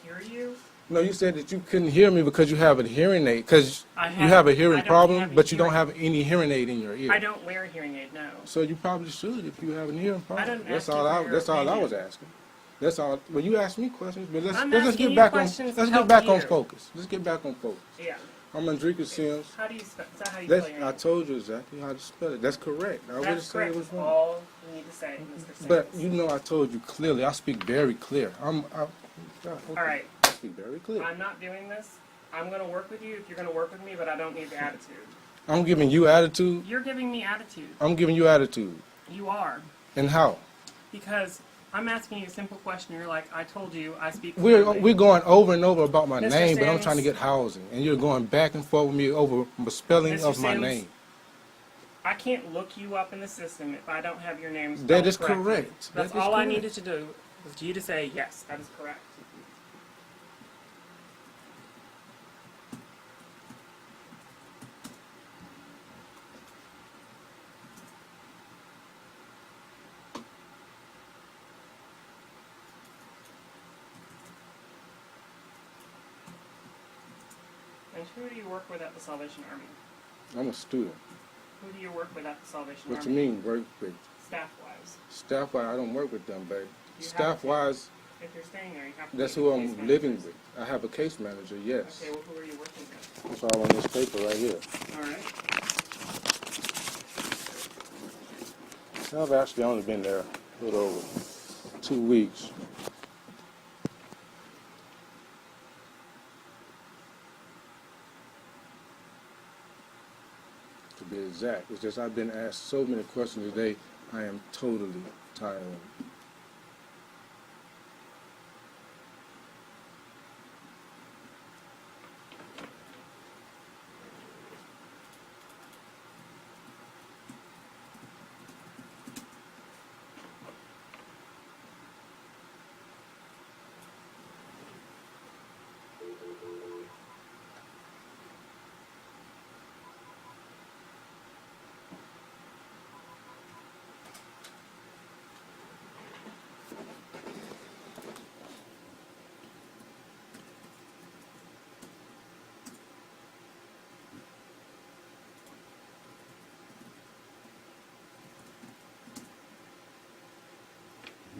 hear you. No, you said that you couldn't hear me because you have a hearing aid. Because you I have a hearing don't problem, have a but you don't hearing- have any hearing aid in your ear. I don't wear a hearing aid, no. So you probably should if you have a hearing problem. I didn't That's ask all you I. for your That's all I opinion. was asking. That's all. Well, you asked me questions, but I'm let's asking get you back on. questions to Let's help get back on you. focus. Let's get back on focus. Yeah. I'm Andrika Sims. How do you spell? Is that how you That's, spell your I name? told you exactly how to spell it. That's correct. I already That's said correct. it was That's wrong. all you need to say, Mr. Sims. But you know, I told you clearly. I speak very clear. Okay. All right. I speak very clear. I'm not doing this. I'm going to work with you if you're going to work with me, but I don't need the attitude. I'm giving you attitude. You're giving me attitude. I'm giving you attitude. You are. And how? Because I'm asking you a simple question. You're like, I told you I speak We're clearly. going over and over about my Mr. name, but I'm Sims. trying to get housing, and you're going back and forth with me over the spelling Mr. of my Sims, name. I can't look you up in the system if I don't have your name spelled That is correctly. correct. That's That is all I correct. needed to do was you to say, yes, that is correct. And who do you work with at the Salvation Army? I'm a student. Who do you work with at the Salvation What Army? you mean work with? Staff-wise. Staff-wise, I don't work with them, but You have to. staff-wise, If you're staying there, you have to. that's be who the I'm case living managers. with. I have a case manager, yes. Okay, well, who are you working with? It's all on this paper right here. All right. I've actually only been there a little over 2 weeks. To be exact. It's just I've been asked so many questions today, I am totally tired of it.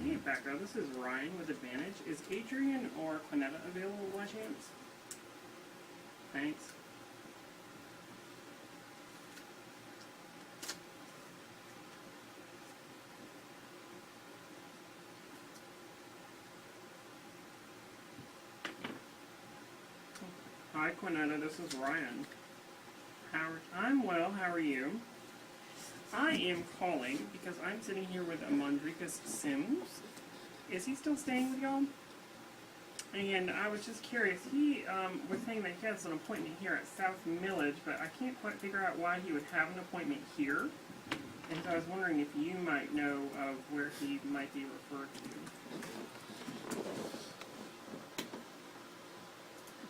Hey, background. This is Ryan with Advantage. Is Adrian or Quinetta available by chance? Thanks. Hi, Quinetta. This is Ryan. I'm well. How are you? I am calling because I'm sitting here with Amandrikas Sims. Is he still staying with y'all? And I was just curious. He was saying that he has an appointment here at South Millage, but I can't quite figure out why he would have an appointment here. And so I was wondering if you might know of where he might be referred to.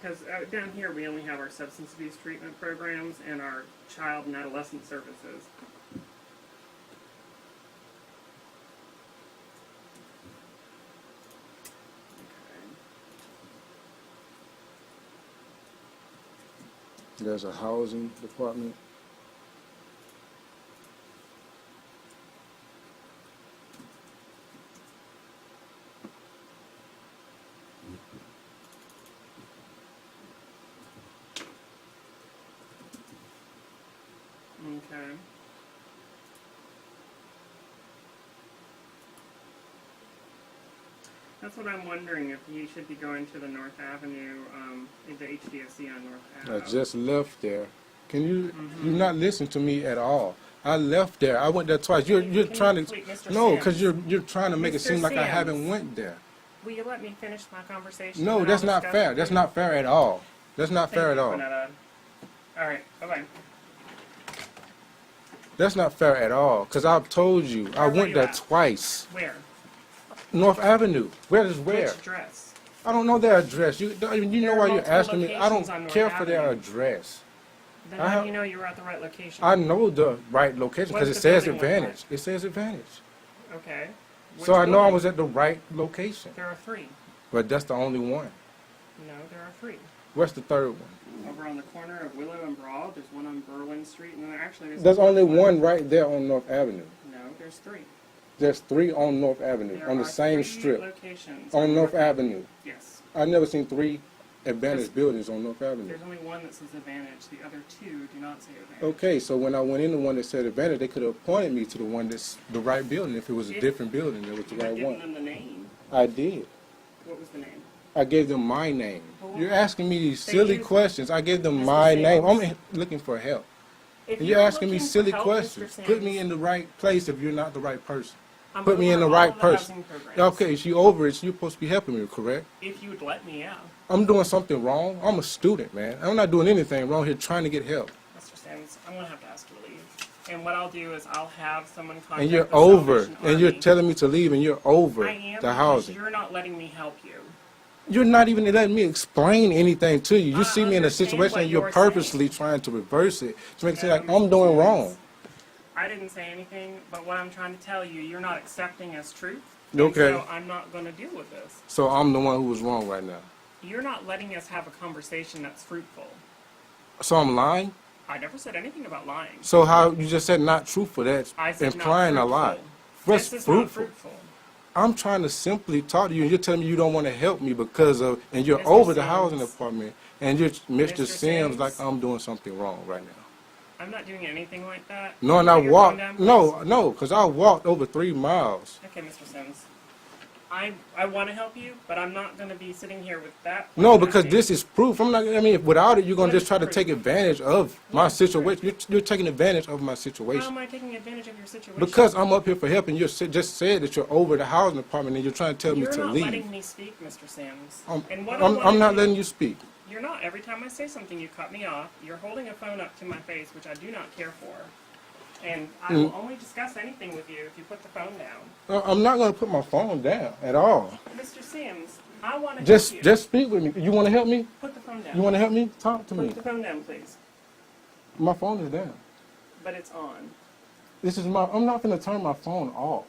Because down here we only have our substance abuse treatment programs and our child and adolescent services. There's a housing department. Okay. That's what I'm wondering, if you should be going to the North Avenue, the HDSC on North I Avenue. just left there. Can you you not listen to me at all? I left there. I went there twice. You're Can trying you to please, Mr. no, Sims? because you're trying to make it Mr. seem like I Sims. haven't went there. Will you let me finish my conversation? No, and that's I'll not discuss fair. with That's you? not fair at all. That's not fair at all. All right, bye-bye. That's not fair at all. Because I've told you, I Where were went you there at? twice. Where? North Avenue. Where is where? Which address? I don't know their address. You know There why are you're multiple asking me? I locations on don't North care for their Avenue. address. Then I how have- do you know you were at the right location? I know the right location because it What's the says building look Advantage. It says Advantage. Okay. So Which I know I building? was at the right location. There are 3. But that's the only one. No, there are 3. What's the third one? Over on the corner of Willow and Broad, there's one on Berwyn Street, and then actually There's only one right there on North Avenue. No, there's 3. There's 3 on North Avenue, There on the are same 3 strip, locations on North Avenue. Yes. I've never seen 3 Advantage buildings on North Avenue. There's only one that says Advantage. The other 2 do not say Advantage. Okay, so when I went in the one that said Advantage, they could have pointed me to the one that's the right building. If it was a different building, it was the You had right given one. them the name. I did. What was the name? I gave them my name. Well, You're asking me these they silly used- questions. I gave them Mr. my name. Sales. I'm looking for help. If And you're asking me looking for silly help, questions. Mr. Put me Sands, in the right place if you're not the right person. I'm Put me in over the all right of person. housing programs. Okay, if you over it, you're supposed to be helping me, correct? If you would let me, yeah. I'm doing something wrong. I'm a student, man. I'm not doing anything wrong here trying to get help. Mr. Sands, I'm going to have to ask you to leave. And what I'll do is I'll have someone contact And you're the over. Salvation And you're Army. telling me to leave and you're over I am the because housing. you're not letting me help you. You're not even letting me explain anything to you. You I see me in a understand situation what and you're you're purposely trying to reverse it to make it seem No, like I'm Mr. doing Sands. wrong. I didn't say anything, but what I'm trying to tell you, you're not accepting as truth. Okay. And so I'm not going to deal with this. So I'm the one who was wrong right now. You're not letting us have a conversation that's fruitful. So I'm lying? I never said anything about lying. So how you just said not truthful, that's I said implying a not lie. fruitful. What's This is not fruitful? fruitful. I'm trying to simply talk to you and you're telling me you don't want to help me because of, and you're Mr. over the Sims. housing department and you're Mr. Mr. Sims Sims. like I'm doing something wrong right now. I'm not doing anything like that. No, and Can I you put your walked, phone down, no, because I walked over 3 miles. please? Okay, Mr. Sims. I want to help you, but I'm not going to be sitting here with that. No, because attitude. this is proof. I'm not, I mean, if without it, you're going What to is just try to proof? take advantage of my What is proof? situation. You're taking advantage of my How situation. am I taking advantage of your situation? Because I'm up here for help and you just said that you're over the housing department and you're trying to tell me you're to not leave. letting me speak, Mr. Sims. I'm, and what I wanna I'm not do- letting you speak. You're not. Every time I say something, you cut me off. You're holding a phone up to my face, which I do not care for. And I will only discuss anything with you if you put the phone down. I'm not going to put my phone down at all. Mr. Sims, I want to Just help you. speak with me. You want to help me? Put the phone down. You want to help me? Talk to me. Put the phone down, please. My phone is down. But it's on. I'm not going to turn my phone off.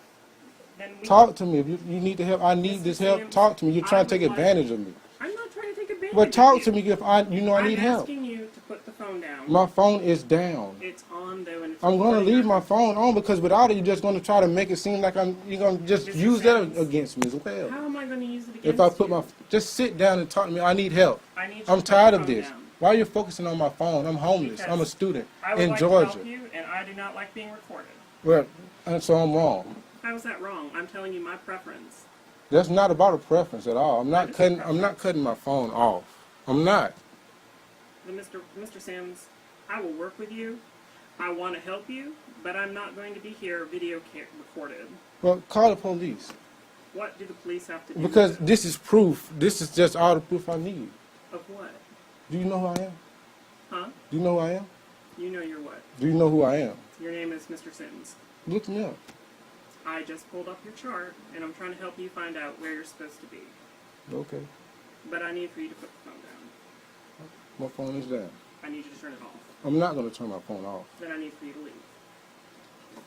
Then we Talk to me. If you need the help, I need Mr. this help. Sims, Talk to me. You're trying to I take would like- advantage of me. I'm not trying to take advantage Well, of talk you. to me if I need I'm help. asking you to put the phone down. My phone is down. It's on, though, and it's I'm going to recording leave my your- phone on because without it, you're just going to try to make it seem like you're going to just Mr. use that Sims. against me as well. How am I going to use it against If I put you? just sit down and talk to me. I need help. I need you I'm to put tired the of phone this. down. Why are you focusing on my phone? I'm homeless. Because I'm a student I would in like Georgia. to help you, and I do not like being recorded. Well, and so I'm wrong. How is that wrong? I'm telling you my preference. That's not about a preference at all. I'm not That is a cutting. I'm not cutting my phone off. I'm not. Then Mr. Sims, I will work with you. I want to help you, but I'm not going to be here video recorded. Well, call the police What do the police have to do because with it? this is proof. This is just all the proof I need. Of what? Do you know who I am? Huh? Do you know who I am? You know you're what? Do you know who I am? Your name is Mr. Sims. Look me up. I just pulled up your chart, and I'm trying to help you find out where you're supposed to be. Okay. But I need for you to put the phone down. My phone is down. I need you to turn it off. I'm not going to turn my phone off. Then I need for you to leave.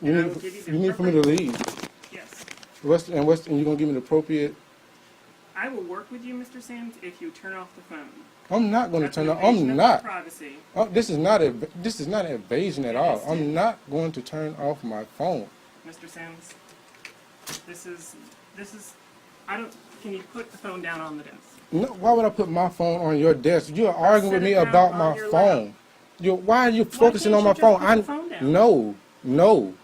You And I need, will give you the you need for me to leave. Yes. And you're going to give me the appropriate. I will work with you, Mr. Sims, if you turn off the phone. I'm not going to That's turn an it. invasion I'm of my not. privacy. Oh, this is not an evasion at all. I'm not going to turn off my phone. Mr. Sims, this is, can you put the phone down on the desk? No, why would I put my phone on your desk? You're arguing with set me it down about on my your phone. Why are you focusing can't on my you just phone? put the phone down? No,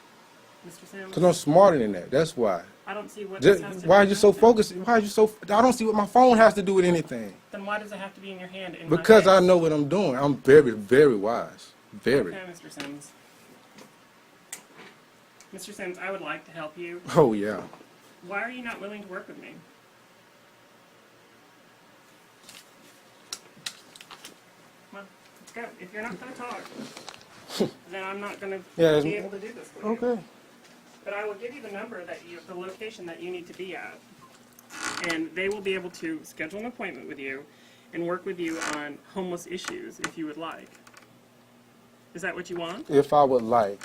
Mr. Sims, because I'm smarter than that. That's why. I don't see what this has to do Why are with you so anything. focused? Why are you so? I don't see what my phone has to do with anything. Then why does it have to be in your hand? In Because my I face? know what I'm doing. I'm very, very wise. Very. Okay, Mr. Sims. Mr. Sims, I would like to help you. Oh yeah. Why are you not willing to work with me? Come on, let's go. If you're not going to talk, then I'm not going to Yeah, be able to do this with you. Okay. But I will give you the number the location that you need to be at. And they will be able to schedule an appointment with you and work with you on homeless issues if you would like. Is that what you want? If I would like.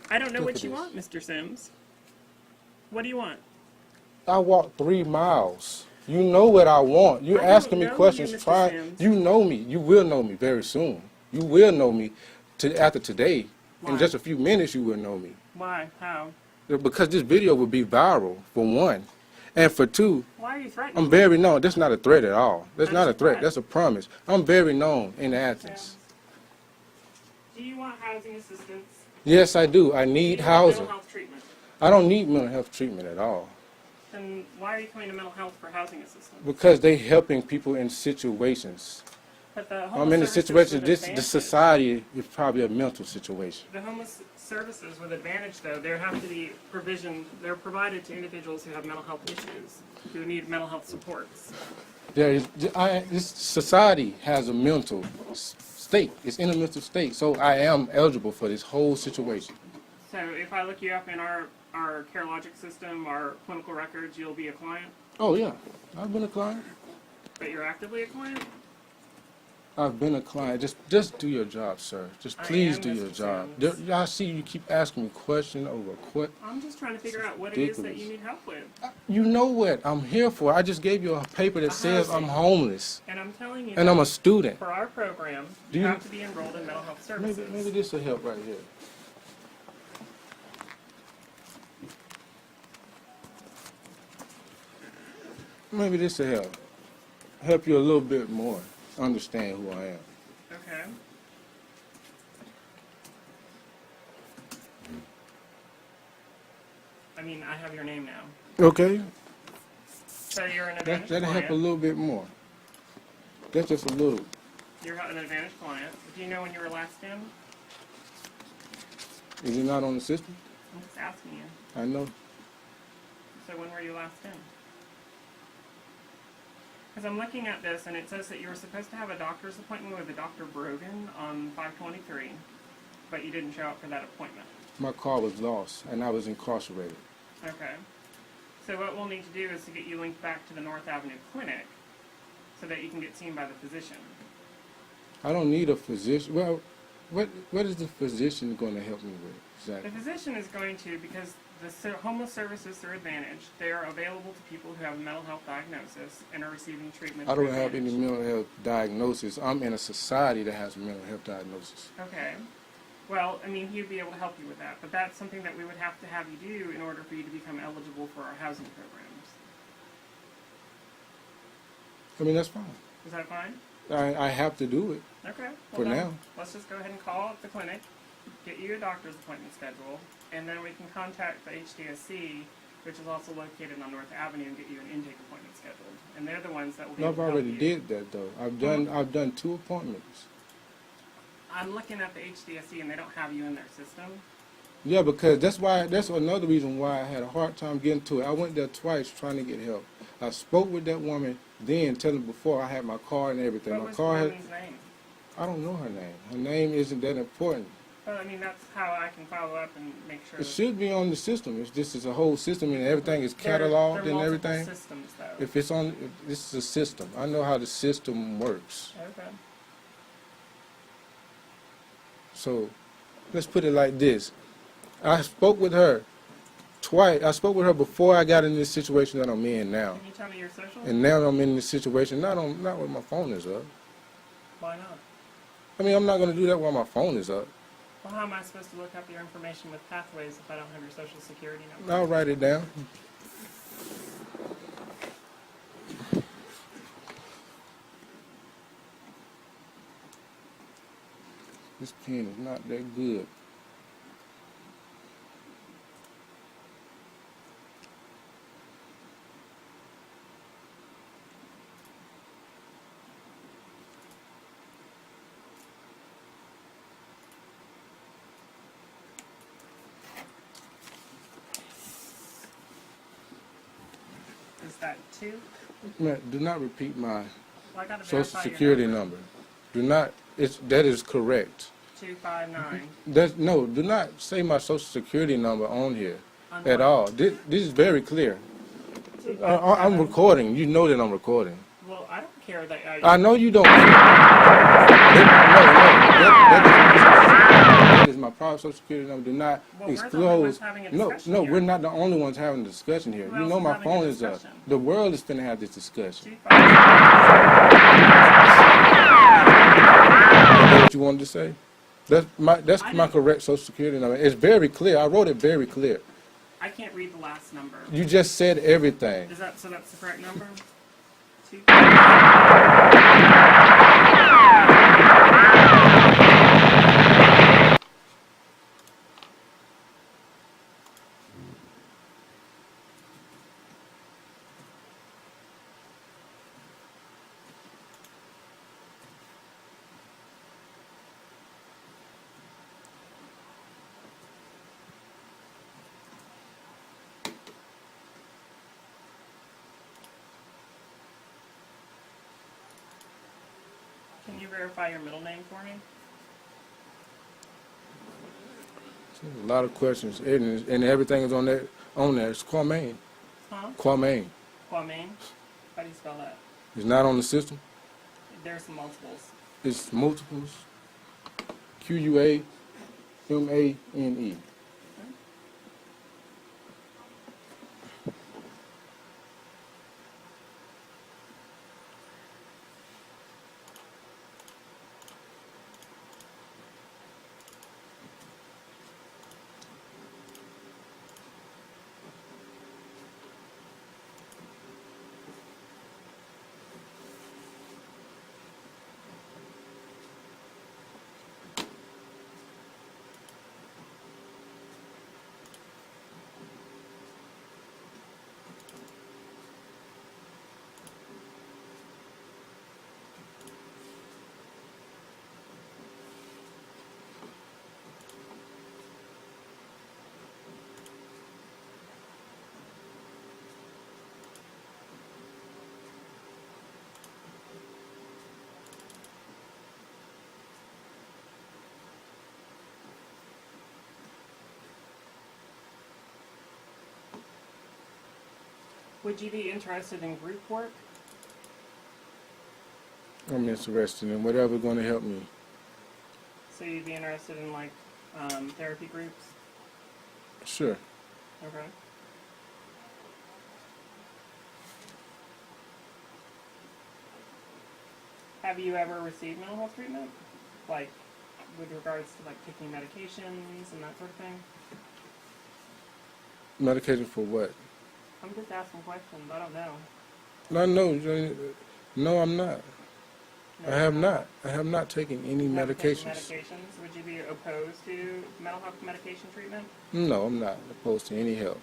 I don't know Look what at you this. want, Mr. Sims. What do you want? I walked 3 miles You know what I want. You're I don't asking me know you, questions. Mr. Sims. You know me. You will know me very soon. You will know me after today. Why? In just a few minutes, you will know me. Why? How? Because this video will be viral, for one. And for two, Why are you threatening? I'm very known. That's not a threat at all. That's not a threat. threat. That's a promise. I'm very known in Athens. Do you want housing assistance? Yes, I do. I Do need you want housing. mental health treatment? I don't need mental health treatment at all. Then why are you coming to mental health for housing assistance? Because they helping people in situations. But the homeless I'm in a services situation, with the advantage- society is probably a mental situation. The homeless services with advantage, though, there have to be provision. They're provided to individuals who have mental health issues, who need mental health supports. This society has a mental state. It's in a mental state. So I am eligible for this whole situation. So if I look you up in our CareLogic system, our clinical records, you'll be a client, Oh, yeah. I've been a client. but you're actively a client? I've been a client. Just do your job, sir. Just I please am, do your Mr. job. Sims. I see you keep asking me question over question. I'm just trying to figure out what it is that Ridiculous. you need help with. You know what I'm here for. I just gave you a paper that says I'm homeless And I'm telling you and that I'm a student. for our program, Do you you- have to be enrolled in mental health services. Maybe this will help right here. Maybe this will help you a little bit more understand who I am. Okay. I mean, I have your name now. Okay, So you're an advantage that'll help a client. little bit more. That's just a little. You're an advantage client. Do you know when you were last in? Is it not on the system? I'm just asking you. I know. So when were you last in? Because I'm looking at this and it says that you were supposed to have a doctor's appointment with a Dr. Brogan on 5/23, but you didn't show up for that appointment. My car was lost and I was incarcerated. Okay. So what we'll need to do is to get you linked back to the North Avenue Clinic so that you can get seen by the physician. I don't need a physician. Well, what is the physician going to help me with The exactly? physician is going to, because the homeless services through Advantage, they are available to people who have a mental health diagnosis and are receiving treatment I through don't have any Advantage. mental health diagnosis. I'm in a society that has a mental health diagnosis. Okay. Well, I mean, he'd be able to help you with that, but that's something that we would have to have you do in order for you to become eligible for our housing programs. I mean, that's fine. Is that fine? I have to do it. Okay. Well, For then now. let's just go ahead and call up the clinic, get you a doctor's appointment scheduled, and then we can contact the HDSC, which is also located on North Avenue, and get you an intake appointment scheduled. And they're the ones that will be able I've to help already you. did that though. I've done 2 appointments. I'm looking at the HDSC, and they don't have you in their system. Yeah, because that's another reason why I had a hard time getting to it. I went there twice trying to get help. I spoke with that woman then, telling before I had my car and everything. What My was the car had, woman's name? I don't know her name. Her name isn't that important. Well, I mean, that's how I can follow up and make sure. It should be on the system. It's just a whole system and everything is There are cataloged and multiple everything. systems, though. If this is a system. I know how the system works. Okay. So let's put it like this. I spoke with her twice. I spoke with her before I got in this situation that I'm in now. Can you tell me your social? And now I'm in this situation, not when my phone is up. Why not? I mean, I'm not going to do that while my phone is up. Well, how am I supposed to look up your information with Pathways if I don't have your social security number? I'll write it down. This pen is not that good. Is that 2? Man, do not repeat my Well, I gotta social verify your security number. Do not. That is correct. 259. Do not say my social security number on here On at what? all. This is very clear. I'm recording. You know that I'm recording. Well, I don't care that I know you don't. That is my private social security number. Do not Well, we're the only ones disclose. having a No, discussion no, here. we're not the only ones having a discussion here. Who You else know is my having a phone is up. discussion? The world is finna have this discussion. 256. Is that what you wanted to say? That's I my didn't- correct social security number. It's very clear. I wrote it very clear. I can't read the last number. You just said everything. Is that so? That's the correct number. 2. Can you verify your middle name for me? A lot of questions, and everything is on there. On there, it's Kwame. Huh? Kwame. Kwame? How do you spell that? It's not on the system. There's some multiples. It's multiples. Quamane. Would you be interested in group work? I'm interested in whatever's going to help me. So you'd be interested in like therapy groups? Sure. Okay. Have you ever received mental health treatment? Like with regards to like taking medications and that sort of thing? Medication for what? I'm just asking questions. I don't know. No, I'm not. No, I have you're not. I have not taken any Never taken medications. medications? Would you be opposed to mental health medication treatment? No, I'm not opposed to any help.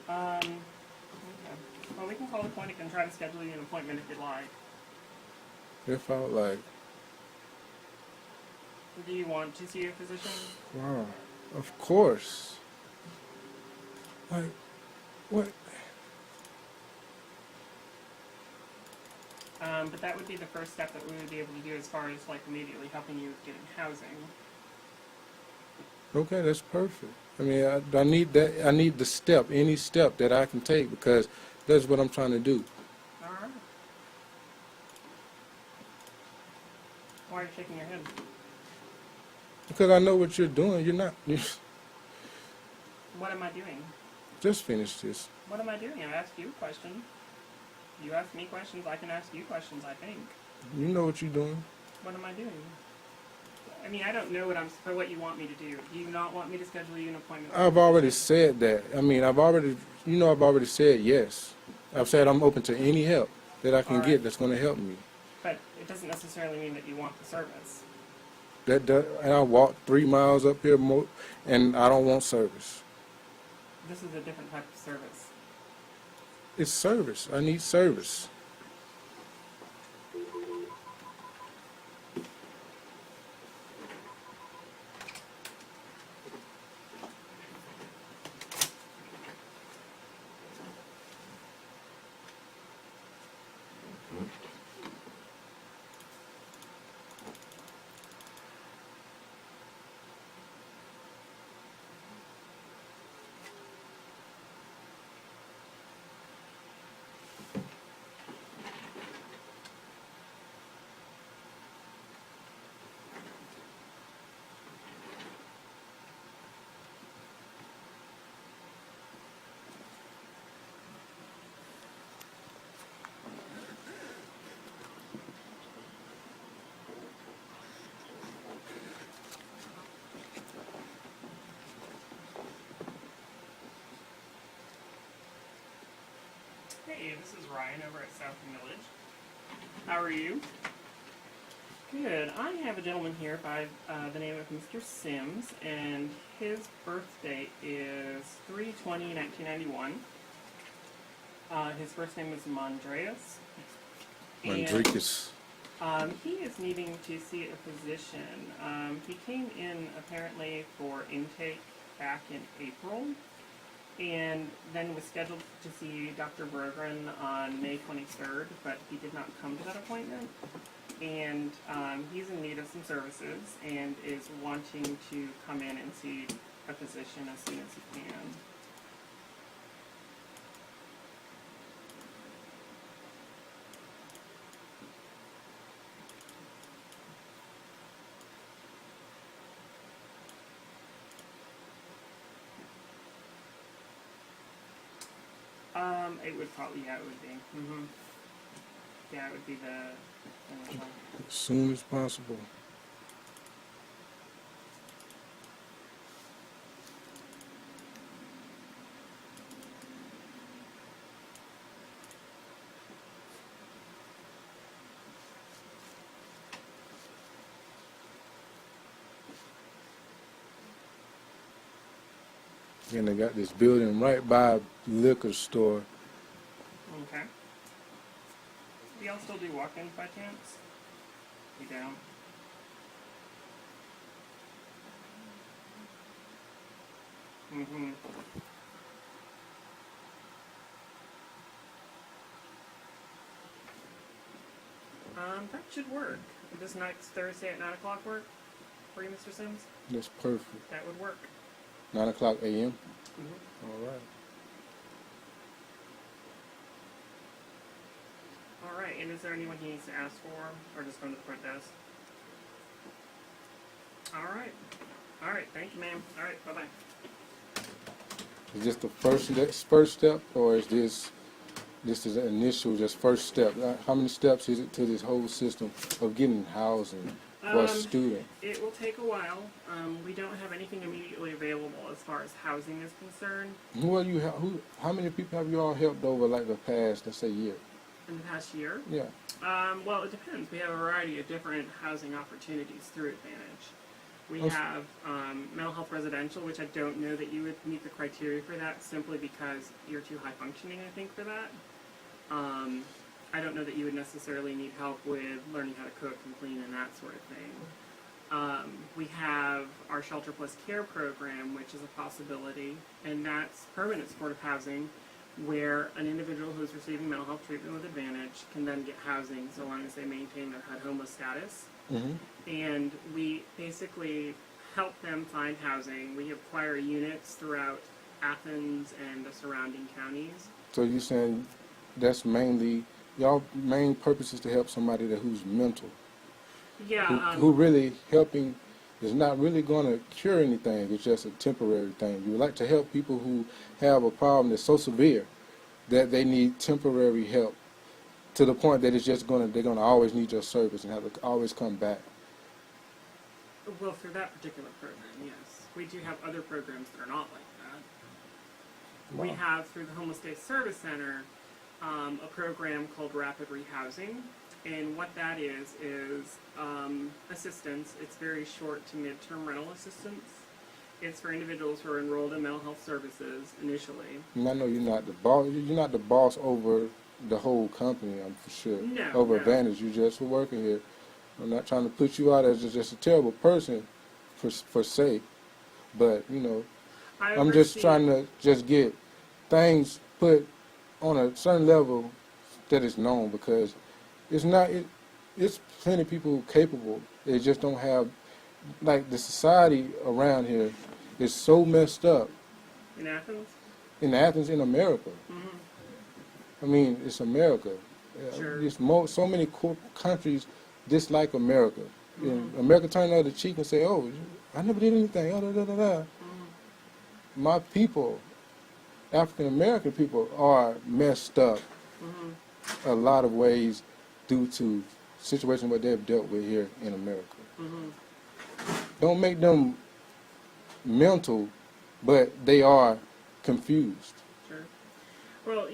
Okay. Well, we can call the clinic and try to schedule you an appointment if you'd like. If I would like. Do you want to see a physician? Wow. Of course. Like, what? But that would be the first step that we would be able to do as far as like immediately helping you with getting housing. Okay, that's perfect. I mean, I need that. I need the step, any step that I can take, because that's what I'm trying to do. All right. Why are you shaking your head? Because I know what you're doing. You're not. What am I doing? Just finish this. What am I doing? I asked you a question. You ask me questions, I can ask you questions, I think. You know what you're doing. What am I doing? I mean, I don't know what you want me to do. Do you not want me to schedule you an appointment? I've already said that. I mean, I've already said yes. I've said I'm open to any help that I can All right. get that's going to help me. But it doesn't necessarily mean that you want the service. And I walked 3 miles up here, and I don't want service. This is a different type of service. It's service. I need service. Hey, this is Ryan over at South Village. How are you? Good. I have a gentleman here by the name of Mr. Sims, and his birthday is 3/20/1991. His first name is Mondreas. Mandricus. He is needing to see a physician. He came in apparently for intake back in April, and then was scheduled to see Dr. Bergren on May 23rd, but he did not come to that appointment. And he's in need of some services and is wanting to come in and see a physician as soon as he can. It would probably, yeah, it would be. Yeah, it would be the As soon as possible. And they got this building right by a liquor store. Okay. Do y'all still do walk-ins by chance? You don't? Mm-hmm. That should work. Does next Thursday at 9 o'clock work for you, Mr. Sims? That's perfect. That would work. 9 o'clock a.m. Mm-hmm. All right. All right, and is there anyone he needs to ask for, or just go to the front desk? All right. All right, thank you, ma'am. All right, bye-bye. Is this the first step, or is this is the initial, just first step? How many steps is it to this whole system of getting housing for a student? It will take a while. We don't have anything immediately available as far as housing is concerned. How many people have you all helped over like the past, let's say, year? In the past year? Yeah. Well, it depends. We have a variety of different housing opportunities through Advantage. We have mental health residential, which I don't know that you would meet the criteria for that simply because you're too high functioning, I think, for that. I don't know that you would necessarily need help with learning how to cook and clean and that sort of thing. We have our Shelter Plus Care program, which is a possibility, and that's permanent supportive housing, where an individual who's receiving mental health treatment with Advantage can then get housing so long as they maintain their HUD homeless status. Mm-hmm. And we basically help them find housing. We acquire units throughout Athens and the surrounding counties. So you're saying that's mainly, y'all main purpose is to help somebody who's mental? Yeah. Who really helping is not really going to cure anything. It's just a temporary thing. You would like to help people who have a problem that's so severe that they need temporary help to the point that they're going to always need your service and have to always come back. Well, for that particular program, yes. We do have other programs that are not like that. Wow. We have, through the Homeless Day Service Center, a program called Rapid Rehousing. And what that is assistance. It's very short to mid-term rental assistance. It's for individuals who are enrolled in mental health services initially. And I know you're not the boss. You're not the boss over the whole company, I'm for sure. No, over no. Advantage. You're just working here. I'm not trying to put you out as just a terrible person, per se, but I'm just trying to just get things put on a certain level that is known, because it's plenty of people capable. They just don't have, like, the society around here is so messed up. In Athens? In Athens, in America. Mm-hmm. I mean, it's America. Sure. So many countries dislike America. Mm-hmm. And America turn the other cheek and say, "Oh, I never did anything." Oh, da, da, da, da. Mm-hmm. My people, African American people, are messed up a lot of ways due to situations what they've dealt with here in America. Mm-hmm. Don't make them mental, but they are confused. Sure. Well,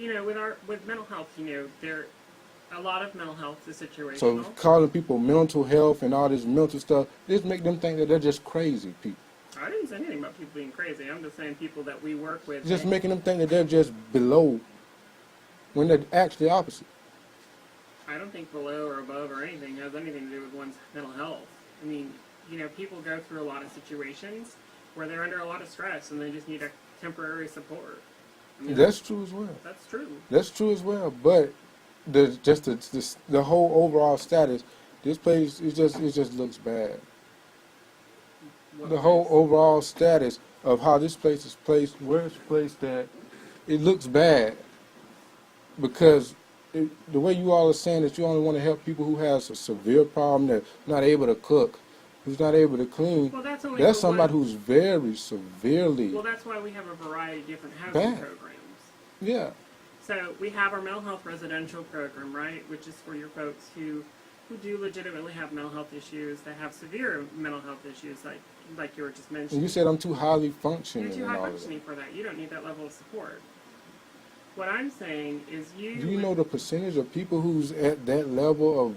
with mental health, a lot of mental health is situational. So calling people mental health and all this mental stuff, just make them think that they're just crazy people. I didn't say anything about people being crazy. I'm just saying people that we work with. Just making them think that they're just below when they're actually opposite. I don't think below or above or anything has anything to do with one's mental health. I mean, people go through a lot of situations where they're under a lot of stress and they just need a temporary support. That's true as well. That's true. That's true as well. But the whole overall status, this place it just looks bad. The whole overall status of how this place is placed, where it's placed at, it looks bad because the way you all are saying that you only want to help people who has a severe problem, that's not able to cook, who's not able to clean, well, that's somebody who's very severely Well, that's why we have a variety of different housing programs. Yeah. So we have our mental health residential program, right, which is for your folks who do legitimately have mental health issues, that have severe mental health issues, like you were just mentioning. And you said I'm too highly functioning. You're too high functioning for that. You don't need that level of support. What I'm saying is Do you know the percentage of people who's at that level of?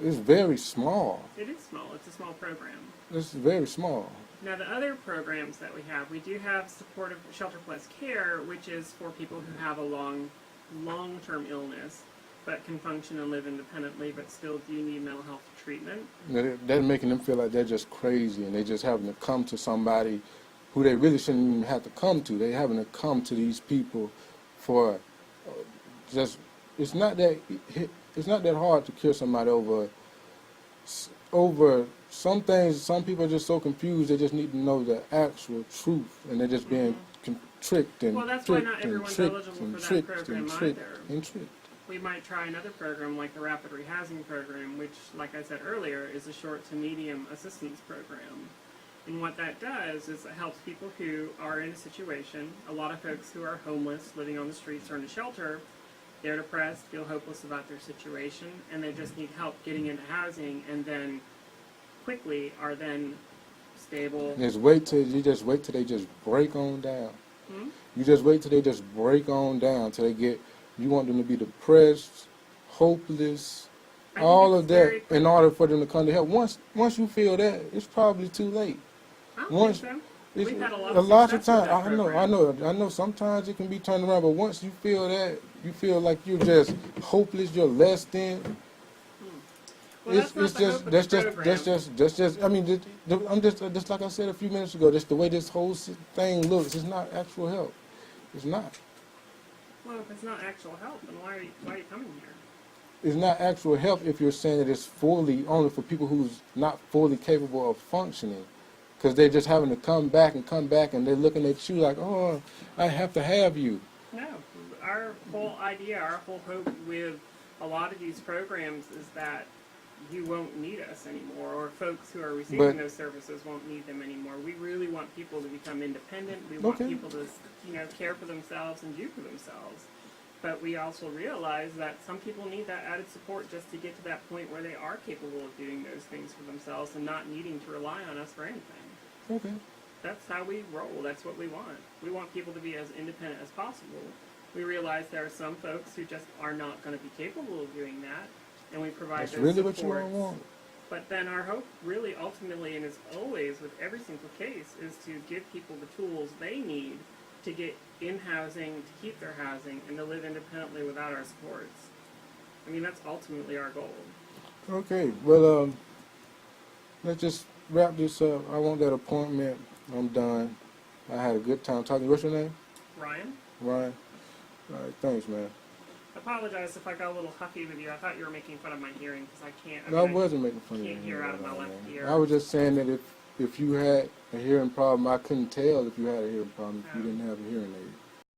It's very small. It is small. It's a small program. It's very small. Now, the other programs that we do have supportive shelter plus care, which is for people who have a long-term illness, but can function and live independently, but still do need mental health treatment. They're making them feel like they're just crazy, and they just having to come to somebody who they really shouldn't even have to come to. They're having to come to these people for just. It's not that hard to cure somebody over some things. Some people are just so confused. They just need to know the actual truth, and they're just being tricked and well, that's tricked why not and everyone's tricked eligible and for that tricked program and tricked either. and tricked. We might try another program like the Rapid Rehousing Program, which, like I said earlier, is a short to medium assistance program. And what that does is it helps people who are in a situation, a lot of folks who are homeless, living on the streets or in a shelter, they're depressed, feel hopeless about their situation, and they just need help getting into housing, and then quickly are then stable. You just wait till they just break on down. Hmm? You just wait till they just break on down till they get. You want them to be depressed, hopeless, all of that in order for them to come to help. Once you feel that, it's probably too late. I don't think so. We've had a lot of times. I know. Sometimes it can be turned around, but once you feel that, you feel like you're just hopeless. You're less than. Well, that's just. I mean, I'm just like I said a few minutes ago. Just the way this whole thing looks, it's not actual help. It's not. Well, if it's not actual help, then why are you coming here? It's not actual help if you're saying that it's fully only for people who's not fully capable of functioning, because they're just having to come back, and they're looking at you like, oh, I have to have you. No, our whole idea, our whole hope with a lot of these programs is that you won't need us anymore, or folks who are receiving those services won't need them anymore. We really want people to become independent. We want people to, care for themselves and do for themselves. But we also realize that some people need that added support just to get to that point where they are capable of doing those things for themselves and not needing to rely on us for anything. Okay. That's how we roll. That's what we want. We want people to be as independent as possible. We realize there are some folks who just are not going to be capable of doing that, and we provide That's those really supports. what you all want. But then our hope really ultimately, and is always with every single case, is to give people the tools they need to get in housing, to keep their housing, and to live independently without our supports. I mean, that's ultimately our goal. Okay, well, let's just wrap this up. I want that appointment. I'm done. I had a good time talking. What's your name? Ryan? Ryan. All right, thanks, man. I apologize if I got a little huffy with you. I thought you were making fun of my hearing because I can't. No, I wasn't making fun of you. I can't hear out of my left ear. I was just saying that if you had a hearing problem, I couldn't tell if you had a hearing problem if you didn't have a hearing aid.